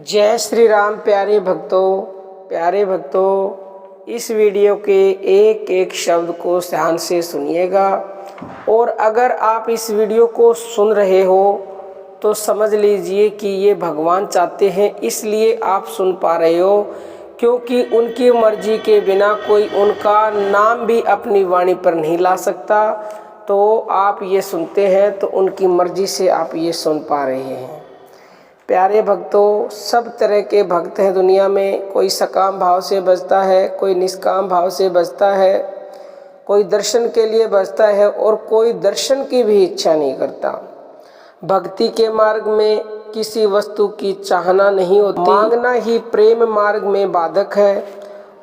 जय श्री राम। प्यारे भक्तों, इस वीडियो के एक एक शब्द को ध्यान से सुनिएगा। और अगर आप इस वीडियो को सुन रहे हो तो समझ लीजिए कि ये भगवान चाहते हैं, इसलिए आप सुन पा रहे हो, क्योंकि उनकी मर्जी के बिना कोई उनका नाम भी अपनी वाणी पर नहीं ला सकता। तो आप ये सुनते हैं तो उनकी मर्जी से आप ये सुन पा रहे हैं। प्यारे भक्तों, सब तरह के भक्त हैं दुनिया में। कोई सकाम भाव से बजता है, कोई निष्काम भाव से बजता है, कोई दर्शन के लिए बजता है और कोई दर्शन की भी इच्छा नहीं करता। भक्ति के मार्ग में किसी वस्तु की चाहना नहीं होती, मांगना ही प्रेम मार्ग में बाधक है।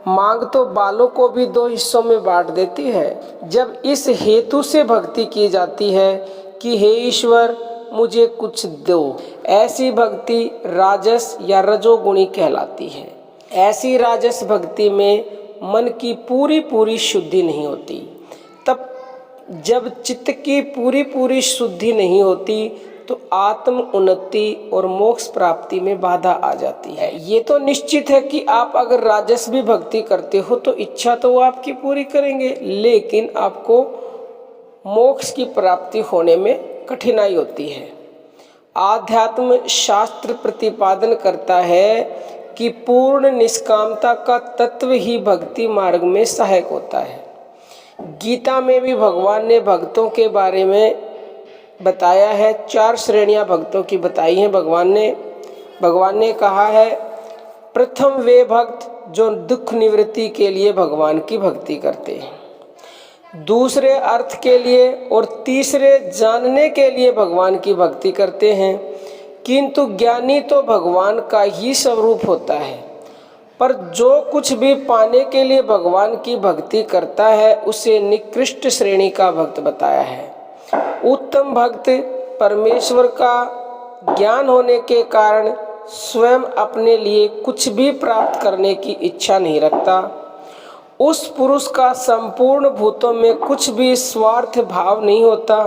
मांग तो बालों को भी दो हिस्सों में बांट देती है। जब इस हेतु से भक्ति की जाती है कि हे ईश्वर मुझे कुछ दो, ऐसी भक्ति राजस या रजोगुणी कहलाती है। ऐसी राजस भक्ति में मन की पूरी शुद्धि नहीं होती। तब जब चित्त की पूरी शुद्धि नहीं होती तो आत्म उन्नति और मोक्ष प्राप्ति में बाधा आ जाती है। ये तो निश्चित है कि आप अगर राजस भी भक्ति करते हो तो इच्छा तो वो आपकी पूरी करेंगे, लेकिन आपको मोक्ष की प्राप्ति होने में कठिनाई होती है। आध्यात्म शास्त्र प्रतिपादन करता है कि पूर्ण निष्कामता का तत्व ही भक्ति मार्ग में सहायक होता है। गीता में भी भगवान ने भक्तों के बारे में बताया है। 4 श्रेणियां भक्तों की बताई हैं भगवान ने कहा है, प्रथम वे भक्त जो दुख निवृत्ति के लिए भगवान की भक्ति करते हैं, दूसरे अर्थ के लिए और तीसरे जानने के लिए भगवान की भक्ति करते हैं। किंतु ज्ञानी तो भगवान का ही स्वरूप होता है, पर जो कुछ भी पाने के लिए भगवान की भक्ति करता है उसे निकृष्ट श्रेणी का भक्त बताया है। उत्तम भक्त परमेश्वर का ज्ञान होने के कारण स्वयं अपने लिए कुछ भी प्राप्त करने की इच्छा नहीं रखता। उस पुरुष का संपूर्ण भूतों में कुछ भी स्वार्थ भाव नहीं होता,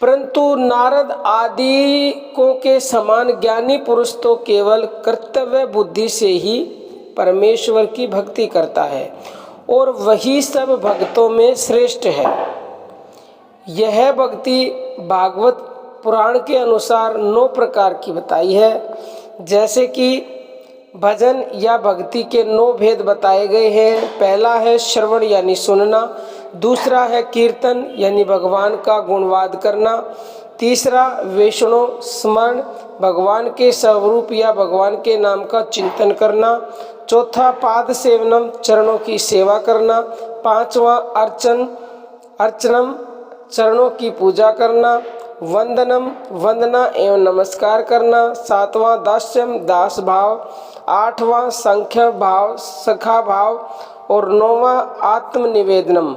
परंतु नारद आदि को के समान ज्ञानी पुरुष तो केवल कर्तव्य बुद्धि से ही परमेश्वर की भक्ति करता है और वही सब भक्तों में श्रेष्ठ है। यह भक्ति भागवत पुराण के अनुसार 9 प्रकार की बताई है। जैसे कि भजन या भक्ति के 9 भेद बताए गए हैं। पहला है श्रवण यानी सुनना, दूसरा है कीर्तन यानी भगवान का गुणवाद करना, तीसरा वैष्णो स्मरण भगवान के स्वरूप या भगवान के नाम का चिंतन करना, चौथा पाद सेवनम चरणों की सेवा करना, पांचवा अर्चनम चरणों की पूजा करना, वंदना एवं नमस्कार करना, सातवां दास्यम दास भाव, आठवां संख्या भाव सखा भाव और 9वां आत्मनिवेदनम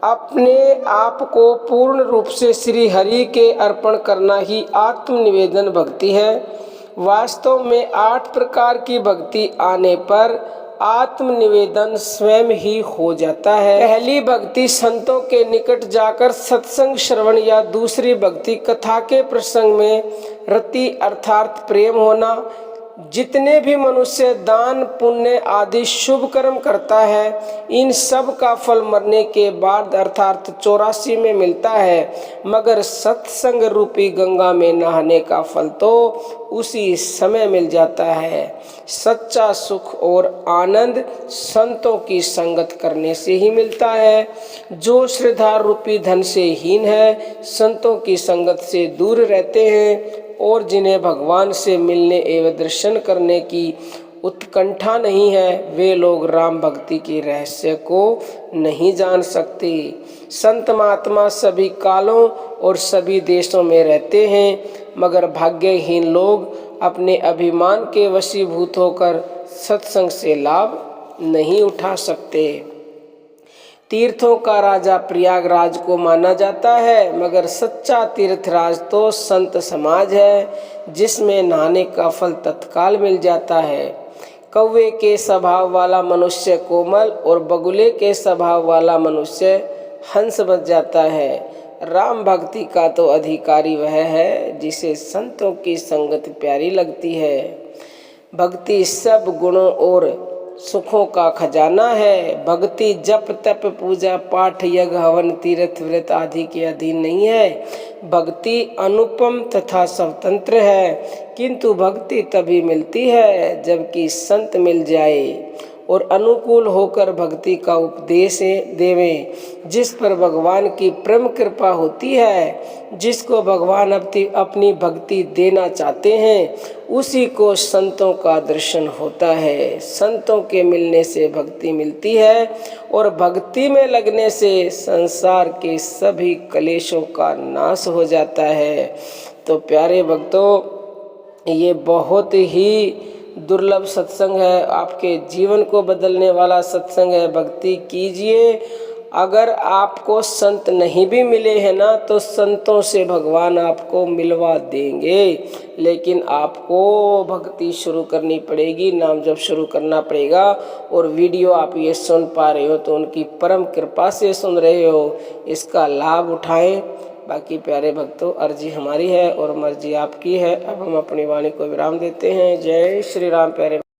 अपने आप को पूर्ण रूप से श्री हरि के अर्पण करना ही आत्मनिवेदन भक्ति है। वास्तव में 8 प्रकार की भक्ति आने पर आत्मनिवेदन स्वयं ही हो जाता है। पहली भक्ति संतों के निकट जाकर सत्संग श्रवण या दूसरी भक्ति कथा के प्रसंग में रति अर्थात प्रेम होना। जितने भी मनुष्य दान पुण्य आदि शुभ कर्म करता है, इन सब का फल मरने के बाद अर्थात 84 में मिलता है, मगर सत्संग रूपी गंगा में नहाने का फल तो उसी समय मिल जाता है। सच्चा सुख और आनंद संतों की संगत करने से ही मिलता है। जो श्रद्धा रूपी धन से हीन है, संतों की संगत से दूर रहते हैं और जिन्हें भगवान से मिलने एवं दर्शन करने की उत्कंठा नहीं है, वे लोग राम भक्ति के रहस्य को नहीं जान सकते। संत महात्मा सभी कालों और सभी देशों में रहते हैं, मगर भाग्यहीन लोग अपने अभिमान के वशीभूत होकर सत्संग से लाभ नहीं उठा सकते। तीर्थों का राजा प्रयागराज को माना जाता है, मगर सच्चा तीर्थराज तो संत समाज है, जिसमें नहाने का फल तत्काल मिल जाता है। कौवे के स्वभाव वाला मनुष्य कोमल और बगुले के स्वभाव वाला मनुष्य हंस बन जाता है। राम भक्ति का तो अधिकारी वह है जिसे संतों की संगत प्यारी लगती है। भक्ति सब गुणों और सुखों का खजाना है। भक्ति जप तप पूजा पाठ यज्ञ हवन तीर्थ व्रत आदि के अधीन नहीं है। भक्ति अनुपम तथा स्वतंत्र है, किंतु भक्ति तभी मिलती है जबकि संत मिल जाए और अनुकूल होकर भक्ति का उपदेश देवें। जिस पर भगवान की परम कृपा होती है, जिसको भगवान अपनी भक्ति देना चाहते हैं, उसी को संतों का दर्शन होता है। संतों के मिलने से भक्ति मिलती है और भक्ति में लगने से संसार के सभी कलेशों का नाश हो जाता है। तो प्यारे भक्तों, ये बहुत ही दुर्लभ सत्संग है, आपके जीवन को बदलने वाला सत्संग है। भक्ति कीजिए। अगर आपको संत नहीं भी मिले हैं ना, तो संतों से भगवान आपको मिलवा देंगे, लेकिन आपको भक्ति शुरू करनी पड़ेगी, नाम जप शुरू करना पड़ेगा। और वीडियो आप ये सुन पा रहे हो तो उनकी परम कृपा से सुन रहे हो, इसका लाभ उठाएं। बाकी प्यारे भक्तों, अर्जी हमारी है और मर्जी आपकी है। अब हम अपनी वाणी को विराम देते हैं। जय श्री राम। प्यारे